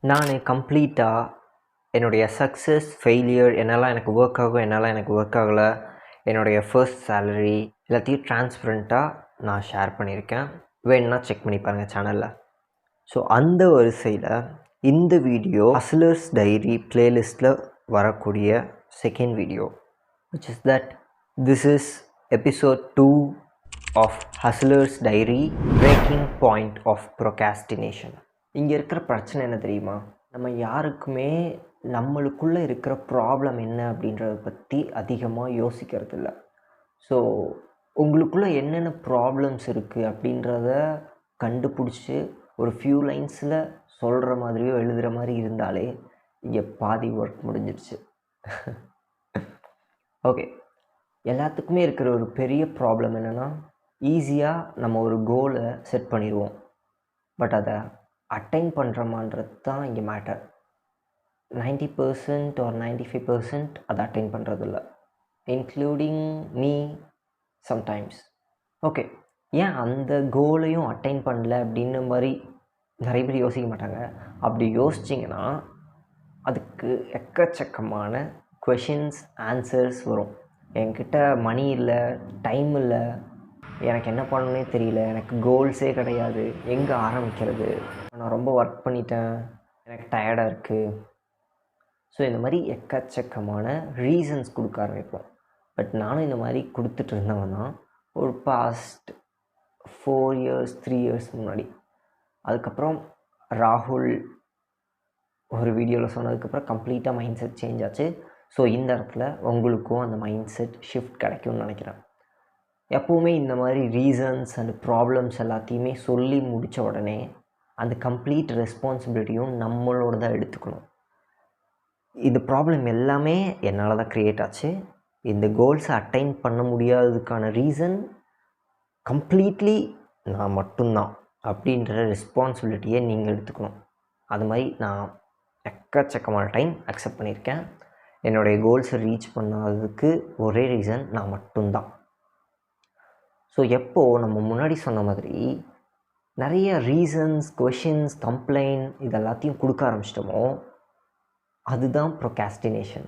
நான் கம்ப்ளீட்டாக என்னுடைய சக்ஸஸ், ஃபெயிலியர், என்னெல்லாம் எனக்கு ஒர்க் ஆகும், என்னெல்லாம் எனக்கு ஒர்க் ஆகலை, என்னுடைய ஃபர்ஸ்ட் சேலரி எல்லாத்தையும் ட்ரான்ஸ்பரண்ட்டாக நான் ஷேர் பண்ணியிருக்கேன். வேணும்னா செக் பண்ணி பாருங்கள் சேனலில். ஸோ அந்த வரிசையில் இந்த வீடியோ ஹஸ்லர்ஸ் டைரி பிளேலிஸ்ட்டில் வரக்கூடிய second video, which is that this is episode 2 of Hustlers Diary, breaking point of procrastination. இங்கே இருக்கிற பிரச்சனை என்ன தெரியுமா? நம்ம யாருக்குமே நம்மளுக்குள்ளே இருக்கிற ப்ராப்ளம் என்ன அப்படின்றத பற்றி அதிகமாக யோசிக்கிறது இல்லை. ஸோ உங்களுக்குள்ளே என்னென்ன ப்ராப்ளம்ஸ் இருக்குது அப்படின்றத கண்டுபிடிச்சி ஒரு ஃபியூ லைன்ஸில் சொல்கிற மாதிரியோ எழுதுகிற மாதிரி இருந்தாலே இங்கே பாதி ஒர்க் முடிஞ்சிருச்சு. ஓகே, எல்லாத்துக்குமே இருக்கிற ஒரு பெரிய ப்ராப்ளம் என்னென்னா, ஈஸியாக நம்ம ஒரு கோலை செட் பண்ணிடுவோம், பட் அதை அட்டைன் பண்ணுறோமான்றது தான் இங்கே மேட்டர். 90% or 95% அதை அட்டைன் பண்ணுறதில்ல, இன்க்ளூடிங் மீ சம்டைம்ஸ். ஓகே, ஏன் அந்த கோலையும் அட்டைன் பண்ணல அப்படின்னு மாதிரி நிறைய பேர் யோசிக்க மாட்டாங்க. அப்படி யோசிச்சிங்கன்னா அதுக்கு எக்கச்சக்கமான கொஷின்ஸ், ஆன்சர்ஸ் வரும். என்கிட்ட மணி இல்லை, டைம் இல்லை, எனக்கு என்ன பண்ணணுன்னே தெரியல, எனக்கு கோல்ஸே கிடையாது, எங்கே ஆரம்பிக்கிறது, நான் ரொம்ப ஒர்க் பண்ணிட்டேன், எனக்கு டயர்டாக இருக்குது. ஸோ இந்த மாதிரி எக்கச்சக்கமான ரீசன்ஸ் கொடுக்க ஆரம்பிப்போம். பட் நானும் இந்த மாதிரி கொடுத்துட்டு இருந்தவன் தான் ஒரு பாஸ்ட் 4 years 3 years முன்னாடி. அதுக்கப்புறம் ராகுல் ஒரு வீடியோவில் சொன்னதுக்கப்புறம் கம்ப்ளீட்டாக மைண்ட் செட் சேஞ்ச் ஆச்சு. ஸோ இந்த இடத்துல உங்களுக்கும் அந்த மைண்ட் செட் ஷிஃப்ட் கிடைக்கும்னு நினைக்கிறேன். எப்போவுமே இந்த மாதிரி ரீசன்ஸ் அண்ட் ப்ராப்ளம்ஸ் எல்லாத்தையுமே சொல்லி முடித்த உடனே அந்த கம்ப்ளீட் ரெஸ்பான்சிபிலிட்டியும் நம்மளோட தான் எடுத்துக்கணும். இந்த ப்ராப்ளம் எல்லாமே என்னால் தான் க்ரியேட் ஆச்சு, இந்த கோல்ஸை அட்டைன் பண்ண முடியாததுக்கான ரீசன் கம்ப்ளீட்லி நான் மட்டும்தான் அப்படின்ற ரெஸ்பான்சிபிலிட்டியை நீங்கள் எடுத்துக்கணும். அது மாதிரி நான் எக்கச்சக்கமான டைம் அக்செப்ட் பண்ணியிருக்கேன். என்னுடைய கோல்ஸை ரீச் பண்ணாததுக்கு ஒரே ரீசன் நான் மட்டும்தான். ஸோ எப்போது நம்ம முன்னாடி சொன்ன மாதிரி நிறைய ரீசன்ஸ், கொஷின்ஸ், கம்ப்ளைண்ட் இதெல்லாத்தையும் கொடுக்க ஆரம்பிச்சிட்டோமோ அதுதான் ப்ரொகாஸ்டினேஷன்.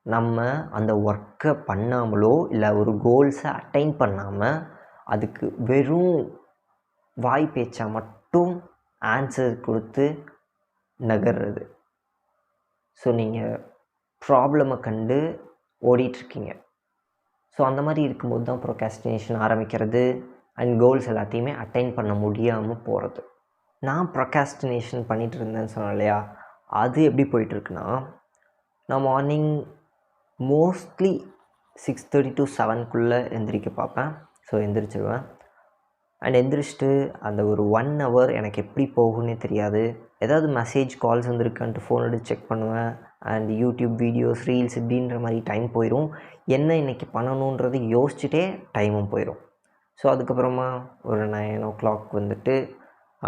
நம்ம அந்த ஒர்க்கை பண்ணாமலோ இல்லை ஒரு கோல்ஸை அட்டைன் பண்ணாமல் அதுக்கு வெறும் வாய் பேச்சா மட்டும் ஆன்சர் கொடுத்து நகர்றது. ஸோ நீங்கள் ப்ராப்ளமை கண்டு ஓடிட்டுருக்கீங்க. ஸோ அந்த மாதிரி இருக்கும்போது தான் ப்ரொகாஸ்டினேஷன் ஆரம்பிக்கிறது அண்ட் கோல்ஸ் எல்லாத்தையுமே அட்டைன் பண்ண முடியாமல் போகிறது. நான் ப்ரொகாஸ்டினேஷன் பண்ணிகிட்டு இருந்தேன்னு சொன்னேன் இல்லையா, அது எப்படி போயிட்டுருக்குன்னா, நான் மார்னிங் மோஸ்ட்லி 6:30 to 7 எந்திரிக்க பார்ப்பேன். ஸோ எந்திரிச்சிடுவேன். அண்ட் எந்திரிச்சிட்டு அந்த ஒரு 1 hour எனக்கு எப்படி போகுன்னே தெரியாது. ஏதாவது மெசேஜ், கால்ஸ் வந்துருக்கான்ட்டு ஃபோன் எடுத்து செக் பண்ணுவேன். அண்ட் யூடியூப் வீடியோஸ், ரீல்ஸ் இப்படின்ற மாதிரி டைம் போயிடும். என்ன இன்றைக்கி பண்ணணுன்றது யோசிச்சுட்டே டைமும் போயிடும். ஸோ அதுக்கப்புறமா ஒரு 9 o'clock வந்துட்டு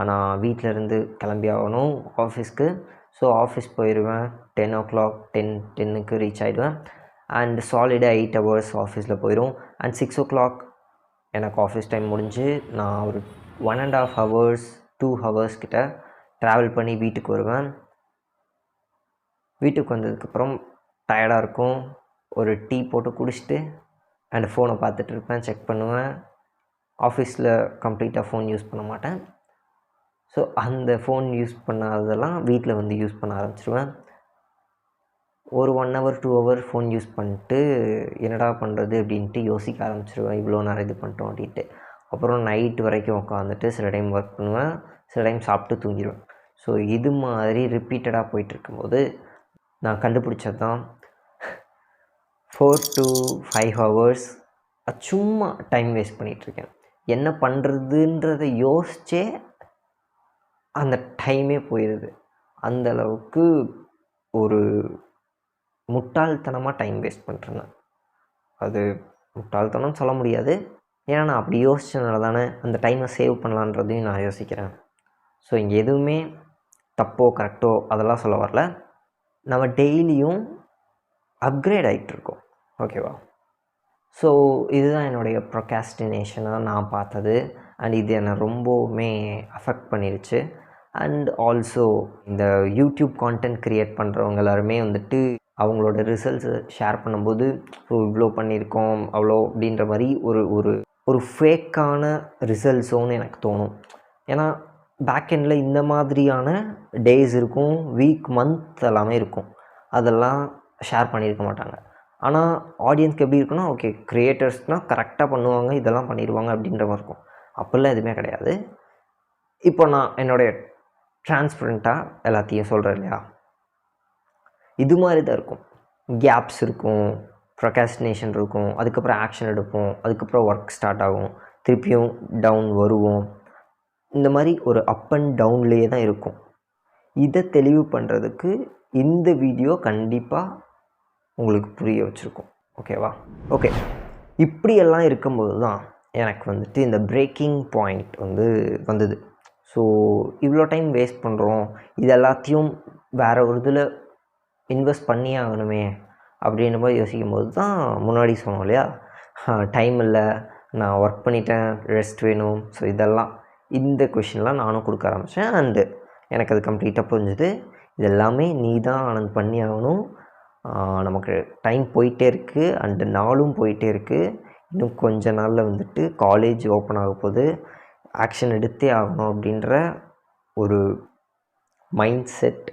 நான் வீட்டிலேருந்து கிளம்பி ஆகணும் ஆஃபீஸ்க்கு. ஸோ ஆஃபீஸ் போயிடுவேன். 10 o'clock 10:10 ரீச் ஆகிடுவேன். அண்ட் சாலிடாக 8 hours ஆஃபீஸில் போயிடும். அண்ட் 6 o'clock எனக்கு ஆஃபீஸ் டைம் முடிஞ்சு நான் ஒரு 1.5 hours 2 hours கிட்ட ட்ராவல் பண்ணி வீட்டுக்கு வருவேன். வீட்டுக்கு வந்ததுக்கப்புறம் டயர்டாக இருக்கும், ஒரு டீ போட்டு குடிச்சிட்டு அண்ட் ஃபோனை பார்த்துட்டு இருப்பேன், செக் பண்ணுவேன். ஆஃபீஸில் கம்ப்ளீட்டாக ஃபோன் யூஸ் பண்ண மாட்டேன். ஸோ அந்த ஃபோன் யூஸ் பண்ணாததெல்லாம் வீட்டில் வந்து யூஸ் பண்ண ஆரம்பிச்சிடுவேன். ஒரு 1 hour 2 hour ஃபோன் யூஸ் பண்ணிட்டு என்னடா பண்ணுறது அப்படின்ட்டு யோசிக்க ஆரம்பிச்சிடுவேன், இவ்வளோ நேரம் இது பண்ணிட்டோம் அப்படின்ட்டு. அப்புறம் நைட் வரைக்கும் உட்காந்துட்டு சில டைம் ஒர்க் பண்ணுவேன், சில டைம் சாப்பிட்டு தூங்கிடுவேன். ஸோ இது மாதிரி ரிப்பீட்டடாக போயிட்டுருக்கும்போது நான் கண்டுபிடிச்சது தான் 4 to 5 hours சும்மா டைம் வேஸ்ட் பண்ணிகிட்ருக்கேன். என்ன பண்ணுறதுன்றதை யோசிச்சே அந்த டைமே போயிடுது. அந்தளவுக்கு ஒரு முட்டாள்தனமாக டைம் வேஸ்ட் பண்ணிட்டுருந்தேன். அது முட்டாள்தனம்னு சொல்ல முடியாது, ஏன்னா நான் அப்படி யோசிச்சதுனால தானே அந்த டைமை சேவ் பண்ணலான்றதையும் நான் யோசிக்கிறேன். ஸோ இங்கே எதுவுமே தப்போ கரெக்டோ அதெல்லாம் சொல்ல வரல. நம்ம டெய்லியும் அப்கிரேட் ஆகிட்டுருக்கோம், ஓகேவா? ஸோ இதுதான் என்னுடைய ப்ரொகாஸ்டினேஷனாக நான் பார்த்தது. அண்ட் இது என்னை ரொம்பவுமே அஃபெக்ட் பண்ணிடுச்சு. அண்ட் ஆல்சோ இந்த யூடியூப் கான்டென்ட் க்ரியேட் பண்ணுறவங்க எல்லாருமே வந்துட்டு அவங்களோட ரிசல்ட்ஸை ஷேர் பண்ணும்போது ஸோ இவ்வளோ பண்ணியிருக்கோம் அவ்வளோ அப்படின்ற மாதிரி ஒரு ஒரு ஒரு ஃபேக்கான ரிசல்ட்ஸோன்னு எனக்கு தோணும். ஏன்னா பேக்கெண்டில் இந்த மாதிரியான டேஸ் இருக்கும், வீக் மந்த் எல்லாமே இருக்கும், அதெல்லாம் ஷேர் பண்ணியிருக்க மாட்டாங்க. ஆனால் ஆடியன்ஸ்க்கு எப்படி இருக்குன்னா, ஓகே க்ரியேட்டர்ஸ்னால் கரெக்டாக பண்ணுவாங்க, இதெல்லாம் பண்ணிடுவாங்க அப்படின்ற மாதிரி இருக்கும். அப்படிலாம் எதுவுமே கிடையாது. இப்போ நான் என்னுடைய ட்ரான்ஸ்பரண்ட்டாக எல்லாத்தையும் சொல்கிறேன் இல்லையா, இது மாதிரி தான் இருக்கும். கேப்ஸ் இருக்கும், ப்ரொகாஸ்டினேஷன் இருக்கும், அதுக்கப்புறம் ஆக்ஷன் எடுப்போம், அதுக்கப்புறம் ஒர்க் ஸ்டார்ட் ஆகும், திருப்பியும் டவுன் வருவோம். இந்த மாதிரி ஒரு அப் அண்ட் டவுன்லேயே தான் இருக்கும். இதை தெளிவு பண்ணுறதுக்கு இந்த வீடியோ கண்டிப்பாக உங்களுக்கு புரிய வச்சுருக்கும். ஓகேவா? ஓகே, இப்படியெல்லாம் இருக்கும்போது தான் எனக்கு வந்துட்டு இந்த பிரேக்கிங் பாயிண்ட் வந்தது. ஸோ இவ்வளோ டைம் வேஸ்ட் பண்ணுறோம், இது எல்லாத்தையும் வேறு ஒரு இதில் இன்வெஸ்ட் பண்ணியே ஆகணுமே அப்படின்ற மாதிரி யோசிக்கும்போது தான் முன்னாடி சொன்னோம் இல்லையா, டைம் இல்லை, நான் ஒர்க் பண்ணிட்டேன், ரெஸ்ட் வேணும். ஸோ இதெல்லாம் இந்த கொஷின்லாம் நானும் கொடுக்க ஆரம்பித்தேன். அண்டு எனக்கு அது கம்ப்ளீட்டாக புரிஞ்சுது. இது எல்லாமே நீ தான் ஆனந்த் பண்ணி ஆகணும். நமக்கு டைம் போயிட்டே இருக்குது, அண்டு நாளும் போயிட்டே இருக்குது. இன்னும் கொஞ்ச நாளில் வந்துட்டு காலேஜ் ஓப்பன் ஆக போகுது, ஆக்ஷன் எடுத்தே ஆகணும் அப்படின்ற ஒரு மைண்ட் செட்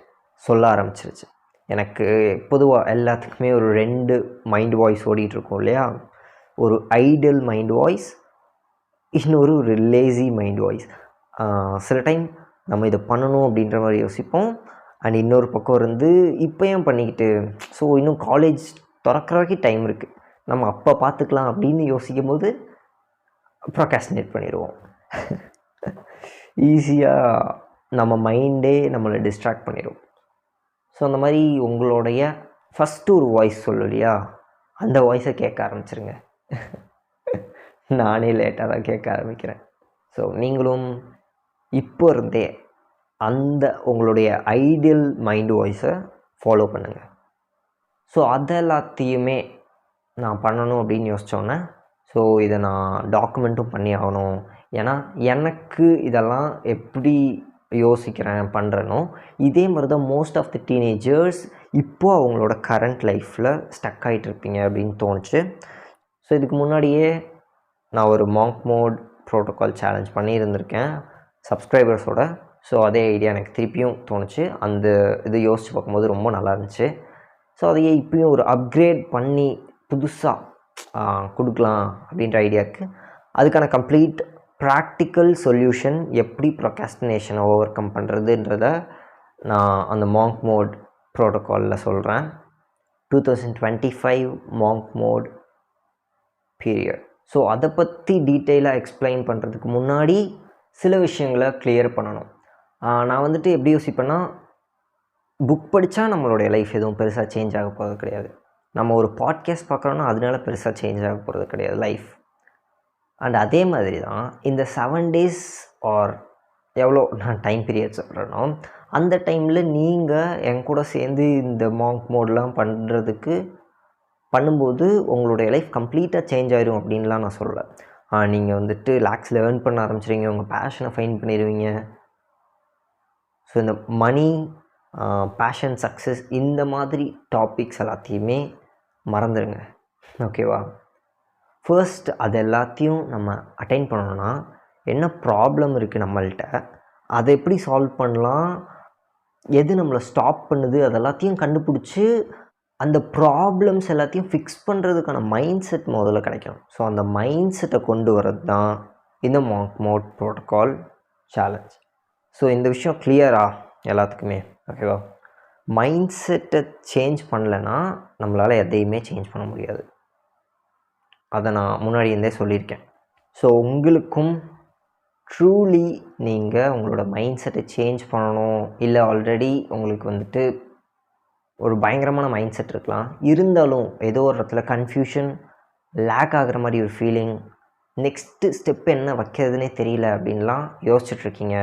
சொல்ல ஆரம்பிச்சிருச்சு. எனக்கு பொதுவாக எல்லாத்துக்குமே ஒரு 2 மைண்ட் வாய்ஸ் ஓடிட்டுருக்கோம் இல்லையா, ஒரு ஐடியல் மைண்ட் வாய்ஸ், இன்னொரு ஒரு லேசி மைண்ட் வாய்ஸ். சில டைம் நம்ம இதை பண்ணணும் அப்படின்ற மாதிரி யோசிப்போம், அண்ட் இன்னொரு பக்கம் இப்போ ஏன் பண்ணிக்கிட்டு, ஸோ இன்னும் காலேஜ் திறக்கிற வரைக்கும் டைம் இருக்குது, நம்ம அப்போ பார்த்துக்கலாம் அப்படின்னு யோசிக்கும் போது ப்ரொகாஸ்டினேட் பண்ணிடுவோம். ஈஸியாக நம்ம மைண்டே நம்மளை டிஸ்ட்ராக்ட் பண்ணிடும். ஸோ அந்த மாதிரி உங்களுடைய ஃபஸ்ட்டு ஒரு வாய்ஸ் சொல்லு இல்லையா, அந்த வாய்ஸை கேட்க ஆரம்பிச்சிருங்க. நானே லேட்டாக தான் கேட்க ஆரம்பிக்கிறேன். ஸோ நீங்களும் இப்போ இருந்தே அந்த உங்களுடைய ஐடியல் மைண்ட் வாய்ஸை ஃபாலோ பண்ணுங்கள். ஸோ அது எல்லாத்தையுமே நான் பண்ணணும் அப்படின்னு யோசித்தோன்னே, ஸோ இதை நான் டாக்குமெண்ட்டும் பண்ணி ஆகணும். ஏன்னா எனக்கு இதெல்லாம் எப்படி யோசிக்கிறேன் பண்ணுறேனோ இதே மாதிரி தான் மோஸ்ட் ஆஃப் தி டீனேஜர்ஸ் இப்போது அவங்களோட கரண்ட் லைஃப்பில் ஸ்டக் ஆகிட்ருப்பீங்க அப்படின்னு தோணுச்சு. ஸோ இதுக்கு முன்னாடியே நான் ஒரு மாங்க் மோட் ப்ரோட்டோகால் சேலஞ்ச் பண்ணியிருந்திருக்கேன் சப்ஸ்கிரைபர்ஸோட. ஸோ அதே ஐடியா எனக்கு திருப்பியும் தோணுச்சு. அந்த இது யோசித்து பார்க்கும்போது ரொம்ப நல்லா இருந்துச்சு. ஸோ அதையே இப்பயும் ஒரு அப்கிரேட் பண்ணி புதுசாக கொடுக்கலாம் அப்படின்ற ஐடியா இருக்குது. அதுக்கான கம்ப்ளீட் ப்ராக்டிக்கல் சொல்யூஷன் எப்படி ப்ரொகாஸ்டினேஷனை ஓவர் கம் பண்ணுறதுன்றத நான் அந்த மாங்க் மோட் ப்ரோட்டோகாலில் சொல்கிறேன். 2025 மாங்க் மோட் பீரியட். ஸோ அதை பற்றி டீட்டெயிலாக எக்ஸ்பிளைன் பண்ணுறதுக்கு முன்னாடி சில விஷயங்களை கிளியர் பண்ணணும். நான் எப்படி யோசிப்பேன்னா, புக் படித்தா நம்மளுடைய லைஃப் எதுவும் பெருசாக சேஞ்ச் ஆக போகிறது கிடையாது. நம்ம ஒரு பாட்காஸ்ட் பார்க்குறோன்னா அதனால பெருசாக சேஞ்ச் ஆக போகிறது கிடையாது லைஃப். அண்ட் அதே மாதிரி தான் இந்த 7 days ஆர் எவ்வளோ நான் டைம் பீரியட் சொல்கிறேனோ அந்த டைமில் நீங்கள் என் கூட சேர்ந்து இந்த மாங்க் மோட்லாம் பண்ணும்போது உங்களுடைய லைஃப் கம்ப்ளீட்டாக சேஞ்ச் ஆயிடும் அப்படின்லாம் நான் சொல்லலை. நீங்கள் லேக்ஸில் ஏர்ன் பண்ண ஆரம்பிச்சிடுவீங்க, உங்கள் பேஷனை ஃபைண்ட் பண்ணிடுவீங்க. ஸோ இந்த மணி, பேஷன், சக்ஸஸ் இந்த மாதிரி டாபிக்ஸ் எல்லாத்தையுமே மறந்துடுங்க. ஓகேவா? ஃபர்ஸ்ட் அது எல்லாத்தையும் நம்ம அட்டைன் பண்ணணுன்னா என்ன ப்ராப்ளம் இருக்குது நம்மள்கிட்ட, அதை எப்படி சால்வ் பண்ணலாம், எது நம்மளை ஸ்டாப் பண்ணுது, அது எல்லாத்தையும் கண்டுபிடிச்சி அந்த ப்ராப்ளம்ஸ் எல்லாத்தையும் ஃபிக்ஸ் பண்ணுறதுக்கான மைண்ட் செட் முதல்ல கிடைக்கணும். ஸோ அந்த மைண்ட் செட்டை கொண்டு வரது தான் இந்த monk mode protocol challenge. So இந்த விஷயம் கிளியரா எல்லாத்துக்குமே? ஓகேவா? மைண்ட் செட்டை சேஞ்ச் பண்ணலைன்னா நம்மளால் எதையுமே சேஞ்ச் பண்ண முடியாது. அதை நான் முன்னாடி இருந்தே சொல்லியிருக்கேன். ஸோ உங்களுக்கும் ட்ரூலி நீங்கள் உங்களோட மைண்ட் செட்டை சேஞ்ச் பண்ணணும், இல்லை ஆல்ரெடி உங்களுக்கு ஒரு பயங்கரமான மைண்ட் செட் இருக்கலாம், இருந்தாலும் ஏதோ ஒரு இடத்துல கன்ஃபியூஷன், லேக் ஆகிற மாதிரி ஒரு ஃபீலிங், நெக்ஸ்ட்டு ஸ்டெப் என்ன வைக்கிறதுனே தெரியல அப்படின்லாம் யோசிச்சுட்ருக்கீங்க,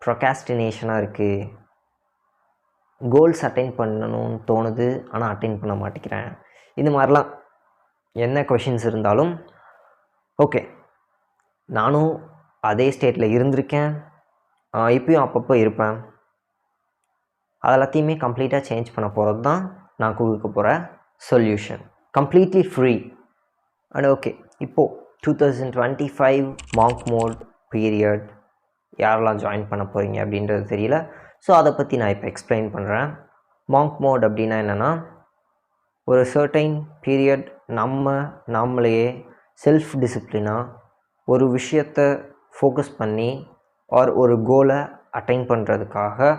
ப்ரொகாஸ்டினேஷனாக இருக்குது, கோல்ஸ் அட்டைன் பண்ணணும்னு தோணுது ஆனால் அட்டைன் பண்ண மாட்டேங்கிறேன், இந்த மாதிரிலாம் என்ன கொஷின்ஸ் இருந்தாலும் ஓகே, நானும் அதே ஸ்டேட்டில் இருந்திருக்கேன், இப்பயும் அப்பப்போ இருப்பேன். அது எல்லாத்தையுமே கம்ப்ளீட்டாக சேஞ்ச் பண்ண போகிறது தான் நான் கொடுக்க போகிற solution. Completely free. And okay, இப்போது 2025 மாங்க் மோட் பீரியட் யாரெல்லாம் ஜாயின் பண்ண போகிறீங்க அப்படின்றது தெரியல. ஸோ அதை பற்றி நான் இப்போ எக்ஸ்பிளைன் பண்ணுறேன். மாங்க் மோட் அப்படின்னா என்னென்னா, ஒரு சர்டைன் பீரியட் நம்மளையே செல்ஃப் டிசிப்ளினாக ஒரு விஷயத்தை ஃபோக்கஸ் பண்ணி ஒரு கோலை அட்டைன் பண்ணுறதுக்காக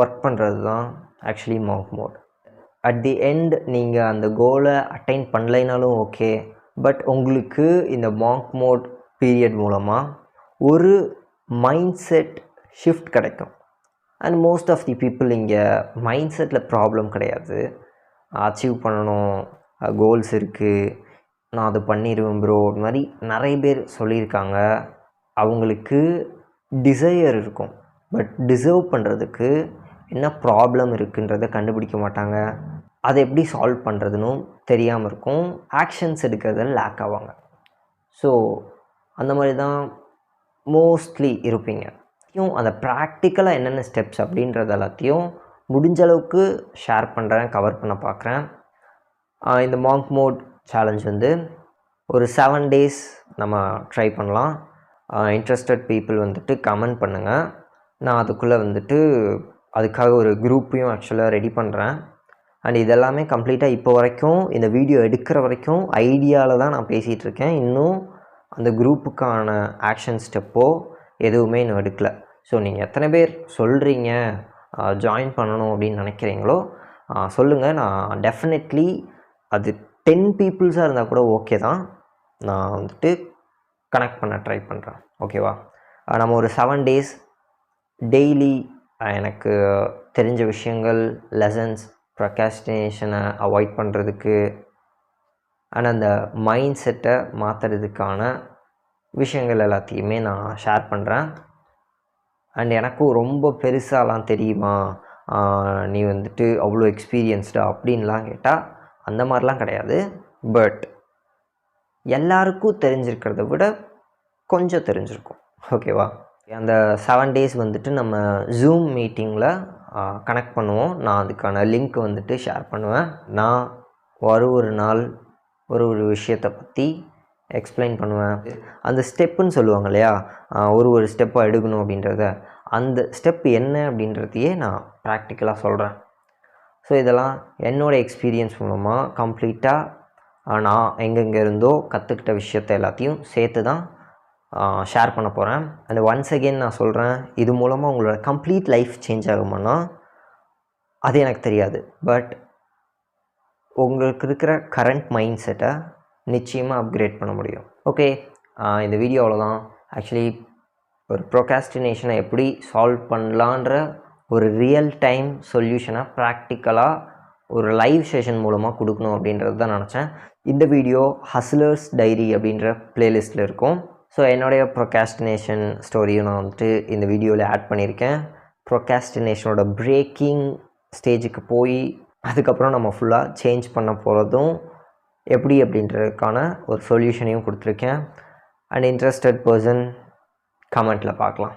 ஒர்க் பண்ணுறது தான் actually monk mode. At the end நீங்கள் அந்த கோலை அட்டைன் பண்ணலைனாலும் ஓகே, பட் உங்களுக்கு இந்த மாங்க் மோட் பீரியட் மூலமாக ஒரு மைண்ட் செட் ஷிஃப்ட் கிடைக்கும். And most of the people இங்கே மைண்ட் செட்டில் ப்ராப்ளம் கிடையாது. அச்சீவ் பண்ணணும், கோல்ஸ் இருக்குது, நான் அதை பண்ணிடுவேன் ப்ரோ, இது மாதிரி நிறைய பேர் சொல்லியிருக்காங்க. அவங்களுக்கு டிசையர் இருக்கும், பட் டிசர்வ் பண்ணுறதுக்கு என்ன ப்ராப்ளம் இருக்குன்றதை கண்டுபிடிக்க மாட்டாங்க. அதை எப்படி சால்வ் பண்ணுறதுன்னு தெரியாமல் இருக்கும். ஆக்ஷன்ஸ் எடுக்கிறதில் லேக் ஆவாங்க. ஸோ அந்த மாதிரி தான் மோஸ்ட்லி இருப்பீங்க. அந்த ப்ராக்டிக்கலாக என்னென்ன ஸ்டெப்ஸ் அப்படின்றது எல்லாத்தையும் முடிஞ்ச அளவுக்கு ஷேர் பண்ணுறேன், கவர் பண்ண பார்க்குறேன். இந்த மாங்க் மோட் சேலஞ்ச் வந்து ஒரு 7 days நம்ம ட்ரை பண்ணலாம். இன்ட்ரெஸ்டட் பீப்புள் வந்துட்டு கமெண்ட் பண்ணுங்கள். நான் அதுக்குள்ளே வந்துட்டு அதுக்காக ஒரு குரூப்பையும் ஆக்சுவலாக ரெடி பண்ணுறேன். அண்ட் இதெல்லாமே கம்ப்ளீட்டாக இப்போ வரைக்கும் இந்த வீடியோ எடுக்கிற வரைக்கும் ஐடியாவில் தான் நான் பேசிகிட்டு இருக்கேன். இன்னும் அந்த குரூப்புக்கான ஆக்ஷன் ஸ்டெப்போ எதுவுமே இன்னும் எடுக்கலை. ஸோ நீங்கள் எத்தனை பேர் சொல்கிறீங்க ஜாயின் பண்ணணும் அப்படின்னு நினைக்கிறீங்களோ சொல்லுங்கள். நான் டெஃபினெட்லி அது 10 பீப்புள்ஸாக இருந்தால் கூட ஓகே தான், நான் வந்துட்டு கனெக்ட் பண்ண ட்ரை பண்ணுறேன். ஓகேவா? நம்ம ஒரு 7 days டெய்லி எனக்கு தெரிஞ்ச விஷயங்கள், லெசன்ஸ், ப்ரொக்ராஸ்டினேஷனை அவாய்ட் பண்ணுறதுக்கு அண்ட் அந்த மைண்ட் செட்டை மாற்றுறதுக்கான விஷயங்கள் எல்லாத்தையுமே நான் ஷேர் பண்ணுறேன். அண்ட் எனக்கும் ரொம்ப பெருசாலாம் தெரியுமா, நீ வந்துட்டு அவ்வளோ எக்ஸ்பீரியன்ஸ்டா அப்படின்லாம் கேட்டால் அந்த மாதிரிலாம் கிடையாது. பட் எல்லாருக்கும் தெரிஞ்சிருக்கிறத விட கொஞ்சம் தெரிஞ்சிருக்கும். ஓகேவா? அந்த 7 days வந்துட்டு நம்ம ஜூம் மீட்டிங்கில் கனெக்ட் பண்ணுவோம். நான் அதுக்கான லிங்க் வந்துட்டு ஷேர் பண்ணுவேன். நான் ஒரு நாள் ஒரு விஷயத்தை பற்றி எக்ஸ்பிளைன் பண்ணுவேன். அந்த ஸ்டெப்புன்னு சொல்லுவாங்க இல்லையா, ஒரு ஸ்டெப்பாக எடுக்கணும் அப்படின்றத, அந்த ஸ்டெப் என்ன அப்படின்றதையே நான் ப்ராக்டிக்கலாக சொல்கிறேன். ஸோ இதெல்லாம் என்னோடய எக்ஸ்பீரியன்ஸ் மூலமாக கம்ப்ளீட்டாக நான் எங்கெங்கே இருந்தோ கற்றுக்கிட்ட விஷயத்தை எல்லாத்தையும் சேர்த்து தான் ஷேர் பண்ண போகிறேன். அண்ட் ஒன்ஸ் அகெயின் நான் சொல்கிறேன், இது மூலமாக உங்களோட கம்ப்ளீட் லைஃப் சேஞ்ச் ஆகுமானா அது எனக்கு தெரியாது. பட் உங்களுக்கு இருக்கிற கரண்ட் மைண்ட் செட்டை நிச்சயமாக அப்கிரேட் பண்ண முடியும். ஓகே, இந்த வீடியோ அவ்வளோதான். ஆக்சுவலி ஒரு ப்ரொக்ராஸ்டினேஷனை எப்படி சால்வ் பண்ணலான்ற ஒரு ரியல் டைம் சொல்யூஷனை ப்ராக்டிக்கலாக ஒரு லைவ் செஷன் மூலமாக கொடுக்கணும் அப்படின்றது தான் நினச்சேன். இந்த வீடியோ ஹஸ்லர்ஸ் டைரி அப்படின்ற ப்ளேலிஸ்ட்டில் இருக்கும். ஸோ என்னுடைய ப்ரொக்ராஸ்டினேஷன் ஸ்டோரியும் நான் வந்துட்டு இந்த வீடியோவில் ஆட் பண்ணியிருக்கேன். ப்ரொக்ராஸ்டினேஷனோட பிரேக்கிங் ஸ்டேஜுக்கு போய் அதுக்கப்புறம் நம்ம ஃபுல்லாக சேஞ்ச் பண்ண போகிறதும் எப்படி அப்படின்றதுக்கான ஒரு சொல்யூஷனையும் கொடுத்துருக்கேன். அண்ட் இன்ட்ரெஸ்டட் பர்சன் கமெண்ட்டில் பார்க்கலாம்.